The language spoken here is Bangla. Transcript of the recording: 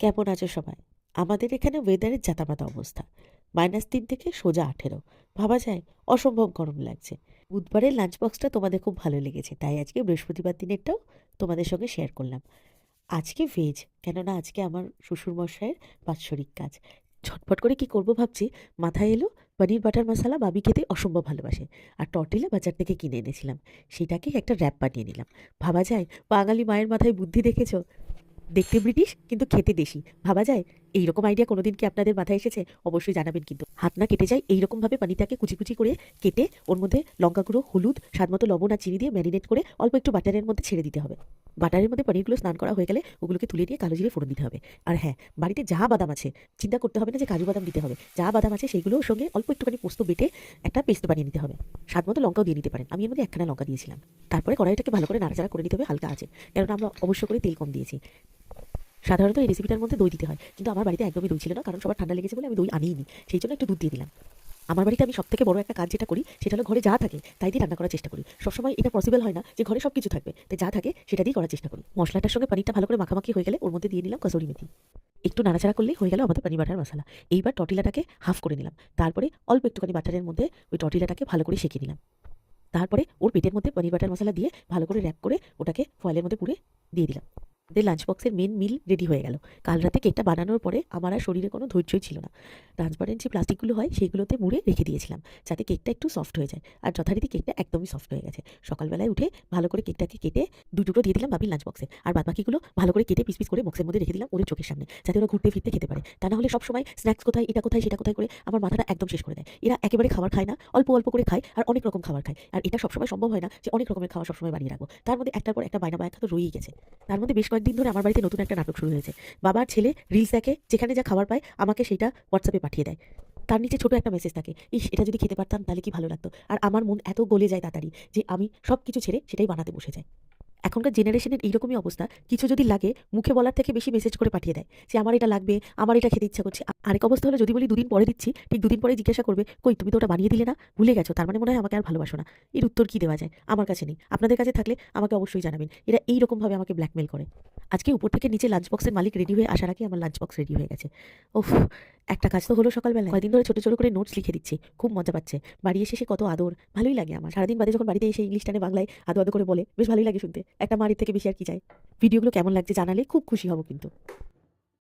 কেমন আছো সবাই? আমাদের এখানে ওয়েদারের জাতামাতা অবস্থা। -3 থেকে সোজা 18। ভাবা যায়? অসম্ভব গরম লাগছে। বুধবারের লাঞ্চ বক্সটা তোমাদের খুব ভালো লেগেছে, তাই আজকে বৃহস্পতিবার দিনেরটাও তোমাদের সঙ্গে শেয়ার করলাম। আজকে ভেজ, কেননা আজকে আমার শ্বশুরমশাইয়ের বাৎসরিক কাজ। ঝটপট করে কি করব ভাবছি, মাথায় এলো পনির বাটার মশলা বাবি খেতে অসম্ভব ভালোবাসে, আর টর্টিলা বাজার থেকে কিনে এনেছিলাম। সেটাকেই একটা র্যাপ বানিয়ে নিলাম। ভাবা যায়? বাঙালি মায়ের মাথায় বুদ্ধি দেখেছো? দেখতে ব্রিটিশ কিন্তু খেতে দেশি। ভাবা যায়? এইরকম আইডিয়া কোনোদিন কি আপনাদের মাথায় এসেছে? অবশ্যই জানাবেন কিন্তু। হাত না কেটে যায় এইরকমভাবে পানিটাকে কুচি কুচি করে কেটে ওর মধ্যে লঙ্কা গুঁড়ো, হলুদ, স্বাদমতো লবণ আর চিনি দিয়ে ম্যারিনেট করে অল্প একটু বাটারের মধ্যে ছেড়ে দিতে হবে। বাটারের মধ্যে পনিরগুলো স্নান করা হয়ে গেলে ওগুলোকে তুলে নিয়ে কালো জিরে ফোড়ন দিতে হবে। আর হ্যাঁ, বাড়িতে যা বাদাম আছে, চিন্তা করতে হবে না যে কাজু বাদাম দিতে হবে। যা বাদাম আছে সেইগুলোর সঙ্গে অল্প একটুখানি পোস্ত বেটে একটা পেস্ট বানিয়ে নিতে হবে। স্বাদমতো লঙ্কাও দিয়ে নিতে পারেন। আমি এর মধ্যে একখানা লঙ্কা দিয়েছিলাম। তারপরে কড়াইটাকে ভালো করে নাড়াচাড়া করে নিতে হবে হালকা আঁচে। কেননা আমরা অবশ্য করে তেল কম দিয়েছি। সাধারণত এই রেসিপিটার মধ্যে দই দিতে হয়, কিন্তু আমার বাড়িতে একদমই দই ছিল না, কারণ সবার ঠান্ডা লেগেছে বলে আমি দই আনিইনি। সেই জন্য একটু দুধ দিয়ে দিলাম। আমার বাড়িতে আমি সবথেকে বড় একটা কাজ যেটা করি সেটা হলো ঘরে যা থাকে তাই দিয়ে রান্না করার চেষ্টা করি। সবসময় এটা পসিবল হয় না যে ঘরে সবকিছু থাকবে, তাই যা থাকে সেটা দিয়ে করার চেষ্টা করি। মশলাটার সঙ্গে পনিরটা ভালো করে মাখামাখি হয়ে গেলে ওর মধ্যে দিয়ে নিলাম কসুরি মেথি। একটু নাড়াচাড়া করলেই হয়ে গেল আমাদের পনির বাটার মশলা। এইবার টর্টিলাটাকে হাফ করে নিলাম। তারপরে অল্প একটুখানি বাটারের মধ্যে ওই টর্টিলাটাকে ভালো করে সেঁকে নিলাম। তারপরে ওর পেটের মধ্যে পনির বাটার মশলা দিয়ে ভালো করে র্যাপ করে ওটাকে ফয়েলের মধ্যে পুরে দিয়ে দিলাম। আমাদের লাঞ্চ বক্সের মেন মিল রেডি হয়ে গেল। কাল রাতে কেকটা বানানোর পরে আমার আর শরীরে কোনো ধৈর্যই ছিল না। ট্রান্সপারেন্ট যে প্লাস্টিকগুলো হয় সেইগুলোতে মুড়ে রেখে দিয়েছিলাম, যাতে কেকটা একটু সফট হয়ে যায়। আর যথারীতি কেকটা একদমই সফট হয়ে গেছে। সকালবেলায় উঠে ভালো করে কেকটাকে কেটে 2 টুকরো দিয়ে দিলাম বাবির লাঞ্চ বক্সে। আর বাদবাকিগুলো ভালো করে কেটে পিস পিস করে বক্সের মধ্যে রেখে দিলাম ওদের চোখের সামনে, যাতে ওরা ঘুরতে ফিরতে খেতে পারে। তা না হলে সবসময় স্ন্যাক্স কোথায়, এটা কোথায়, সেটা কোথায় করে আমার মাথাটা একদম শেষ করে দেয়। এরা একেবারে খাবার খায় না, অল্প অল্প করে খায় আর অনেক রকম খাবার খায়। আর এটা সবসময় সম্ভব হয় না যে অনেক রকমের খাবার সবসময় বানিয়ে রাখবো। তার মধ্যে একটার পর একটা বায়না বায়না তো রয়েই গেছে। তার মধ্যে বেশ কয়েকদিন ধরে আমার বাড়িতে নতুন একটা নাটক শুরু হয়েছে। বাবার ছেলে রিলস দেখে, যেখানে যা খাবার পায় আমাকে সেইটা হোয়াটসঅ্যাপে পাঠিয়ে দেয়। তার নিচে ছোট একটা মেসেজ থাকে, ইস এটা যদি খেতে পারতাম তাহলে কি ভালো লাগতো। আর আমার মন এত গলে যায় তাড়াতাড়ি যে আমি সবকিছু ছেড়ে সেটাই বানাতে বসে যাই। এখনকার জেনারেশনের এইরকমই অবস্থা। কিছু যদি লাগে মুখে বলার থেকে বেশি মেসেজ করে পাঠিয়ে দেয় যে আমার এটা লাগবে, আমার এটা খেতে ইচ্ছা করছে। আরেক অবস্থা হলো যদি বলি 2 দিন পরে দিচ্ছি, ঠিক 2 দিন পরে জিজ্ঞাসা করবে, কই তুমি তো ওটা বানিয়ে দিলে না, ভুলে গেছো, তার মানে মনে হয় আমাকে আর ভালোবাসো না। এর উত্তর কি দেওয়া যায়? আমার কাছে নেই। আপনাদের কাছে থাকলে আমাকে অবশ্যই জানাবেন। এরা এইরকম ভাবে আমাকে ব্ল্যাকমেল করে। আজকে উপর থেকে নিচে লাঞ্চ বক্সের মালিক রেডি হয়ে আসার আগে আমার লাঞ্চ বক্স রেডি হয়ে গেছে। ওফ, একটা কাজ তো হলো সকালবেলায়। কয়েকদিন ধরে ছোট ছোট করে নোটস লিখে দিচ্ছি, খুব মজা পাচ্ছে। বাড়ি এসে সে কত আদর, ভালোই লাগে আমার। সারাদিন বাদে যখন বাড়িতে এসে ইংলিশ টানে বাংলায় আদো আদো করে বলে, বেশ ভালোই লাগে শুনতে। একটা মায়ের থেকে বেশি আর কি চাই। ভিডিওগুলো কেমন লাগছে জানালে খুব খুশি হব কিন্তু।